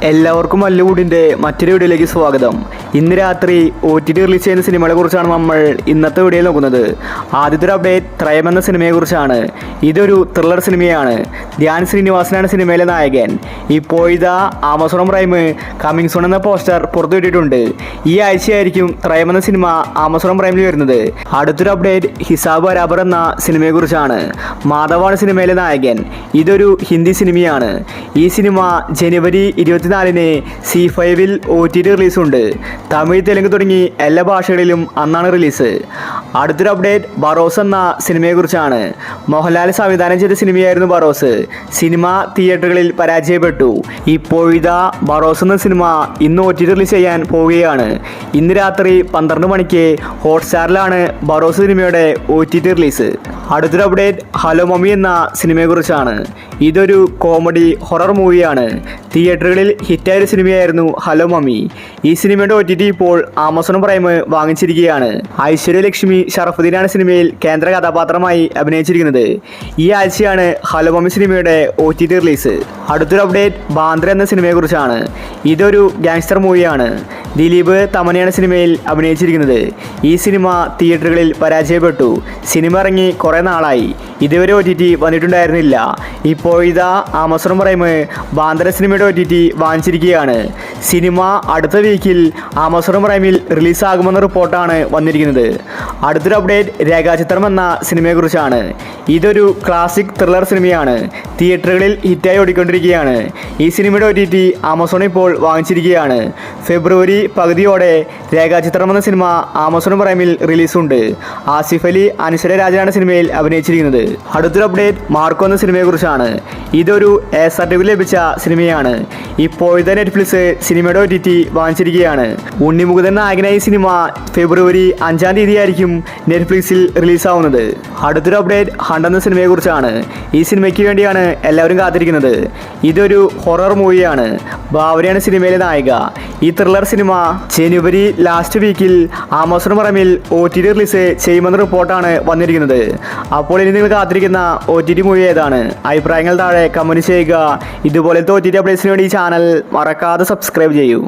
എല്ലാവർക്കും മല്ലുകൂടിൻ്റെ മറ്റൊരു വീഡിയോയിലേക്ക് സ്വാഗതം. ഇന്ന് രാത്രി OTT റിലീസ് ചെയ്യുന്ന സിനിമകളെ കുറിച്ചാണ് നമ്മൾ ഇന്നത്തെ വീഡിയോയിൽ നോക്കുന്നത്. ആദ്യത്തെ ഒരു അപ്ഡേറ്റ് ത്രയം എന്ന സിനിമയെക്കുറിച്ചാണ്. ഇതൊരു ത്രില്ലർ സിനിമയാണ്. ധ്യാൻ ശ്രീനിവാസനാണ് സിനിമയിലെ നായകൻ. ഇപ്പോഴിതാ ആമസോൺ പ്രൈം കമ്മിങ് സൂൺ എന്ന പോസ്റ്റർ പുറത്തുവിട്ടിട്ടുണ്ട്. ഈ ആഴ്ചയായിരിക്കും ത്രയം എന്ന സിനിമ ആമസോൺ പ്രൈമിൽ വരുന്നത്. അടുത്തൊരു അപ്ഡേറ്റ് ഹിസാബ് ബരാബർ എന്ന സിനിമയെക്കുറിച്ചാണ്. മാധവാണ് സിനിമയിലെ നായകൻ. ഇതൊരു ഹിന്ദി സിനിമയാണ്. ഈ സിനിമ ജനുവരി 24-ന് C5-ൽ OTT റിലീസുണ്ട്. തമിഴ്, തെലുങ്ക് തുടങ്ങി എല്ലാ ഭാഷകളിലും അന്നാണ് റിലീസ്. അടുത്തൊരു അപ്ഡേറ്റ് ബറോസ് എന്ന സിനിമയെക്കുറിച്ചാണ്. മോഹൻലാൽ സംവിധാനം ചെയ്ത സിനിമയായിരുന്നു ബറോസ്. സിനിമ തിയേറ്ററുകളിൽ പരാജയപ്പെട്ടു. ഇപ്പോഴിതാ ബറോസ് എന്ന സിനിമ ഇന്ന് OTT റിലീസ് ചെയ്യാൻ പോവുകയാണ്. ഇന്ന് രാത്രി 12 മണിക്ക് ഹോട്ട്സ്റ്റാറിലാണ് ബറോസ് സിനിമയുടെ OTT റിലീസ്. അടുത്തൊരു അപ്ഡേറ്റ് ഹലോ മമ്മി എന്ന സിനിമയെക്കുറിച്ചാണ്. ഇതൊരു കോമഡി ഹൊറർ മൂവിയാണ്. തിയേറ്ററുകളിൽ ഹിറ്റായ ഒരു സിനിമയായിരുന്നു ഹലോ മമ്മി. ഈ സിനിമയുടെ OTT ഇപ്പോൾ ആമസോൺ പ്രൈം വാങ്ങിച്ചിരിക്കുകയാണ്. ഐശ്വര്യലക്ഷ്മി ഷറഫുദ്ദീനാണ് സിനിമയിൽ കേന്ദ്ര കഥാപാത്രമായി അഭിനയിച്ചിരിക്കുന്നത്. ഈ ആഴ്ചയാണ് ഹലോ മമ്മി സിനിമയുടെ OTT റിലീസ്. അടുത്തൊരു അപ്ഡേറ്റ് ബാന്ദ്ര എന്ന സിനിമയെക്കുറിച്ചാണ്. ഇതൊരു ഗാങ്സ്റ്റർ മൂവിയാണ്. ദിലീപ് തമനയാണ് സിനിമയിൽ അഭിനയിച്ചിരിക്കുന്നത്. ഈ സിനിമ തിയേറ്ററുകളിൽ പരാജയപ്പെട്ടു. സിനിമ ഇറങ്ങി കുറേ നാളായി. ഇതുവരെ OTT വന്നിട്ടുണ്ടായിരുന്നില്ല. ഇപ്പോഴിതാ ആമസോൺ പ്രൈം ബാന്ദ്ര സിനിമയുടെ OTT വാങ്ങിച്ചിരിക്കുകയാണ്. സിനിമ അടുത്ത വീക്കിൽ ആമസോൺ പ്രൈമിൽ റിലീസാകുമെന്ന റിപ്പോർട്ടാണ് വന്നിരിക്കുന്നത്. അടുത്തൊരു അപ്ഡേറ്റ് രേഖാചിത്രം എന്ന സിനിമയെക്കുറിച്ചാണ്. ഇതൊരു ക്ലാസിക് ത്രില്ലർ സിനിമയാണ്. തിയേറ്ററുകളിൽ ഹിറ്റായി ഓടിക്കൊണ്ടിരിക്കുകയാണ്. ഈ സിനിമയുടെ OTT ആമസോൺ ഇപ്പോൾ വാങ്ങിച്ചിരിക്കുകയാണ്. ഫെബ്രുവരി പകുതിയോടെ രേഖാചിത്രം എന്ന സിനിമ ആമസോൺ പ്രൈമിൽ റിലീസുണ്ട്. ആസിഫ് അലി, അനശ്വര രാജനാണ് സിനിമയിൽ അഭിനയിച്ചിരിക്കുന്നത്. അടുത്തൊരു അപ്ഡേറ്റ് മാർക്കോ എന്ന സിനിമയെക്കുറിച്ചാണ്. ഇതൊരു A സർട്ടിഫിക്കറ്റ് ലഭിച്ച സിനിമയാണ്. ഇപ്പോഴത്തെ നെറ്റ്ഫ്ലിക്സ് സിനിമയുടെ OTT വാങ്ങിച്ചിരിക്കുകയാണ്. ഉണ്ണിമുകുന്ദൻ നായകനായ ഈ സിനിമ ഫെബ്രുവരി 5-ാം തീയതി ആയിരിക്കും നെറ്റ്ഫ്ലിക്സിൽ റിലീസാവുന്നത്. അടുത്തൊരു അപ്ഡേറ്റ് ഹണ്ട് എന്ന സിനിമയെക്കുറിച്ചാണ്. ഈ സിനിമയ്ക്ക് വേണ്ടിയാണ് എല്ലാവരും കാത്തിരിക്കുന്നത്. ഇതൊരു ഹൊറർ മൂവിയാണ്. ഭാവനയാണ് സിനിമയിലെ നായിക. ഈ ത്രില്ലർ സിനിമ ജനുവരി ലാസ്റ്റ് വീക്കിൽ ആമസോൺ പ്രൈമിൽ OTT റിലീസ് ചെയ്യുമെന്ന റിപ്പോർട്ടാണ് വന്നിരിക്കുന്നത്. അപ്പോൾ ഇനി നിങ്ങൾ കാത്തിരിക്കുന്ന OTT മൂവി ഏതാണ്? അഭിപ്രായങ്ങൾ താഴെ കമൻറ്റ് ചെയ്യുക. ഇതുപോലത്തെ OTT അപ്ഡേറ്റ്സിന് വേണ്ടി ഈ ചാനൽ മറക്കാതെ സബ്സ്ക്രൈബ് ചെയ്യൂ.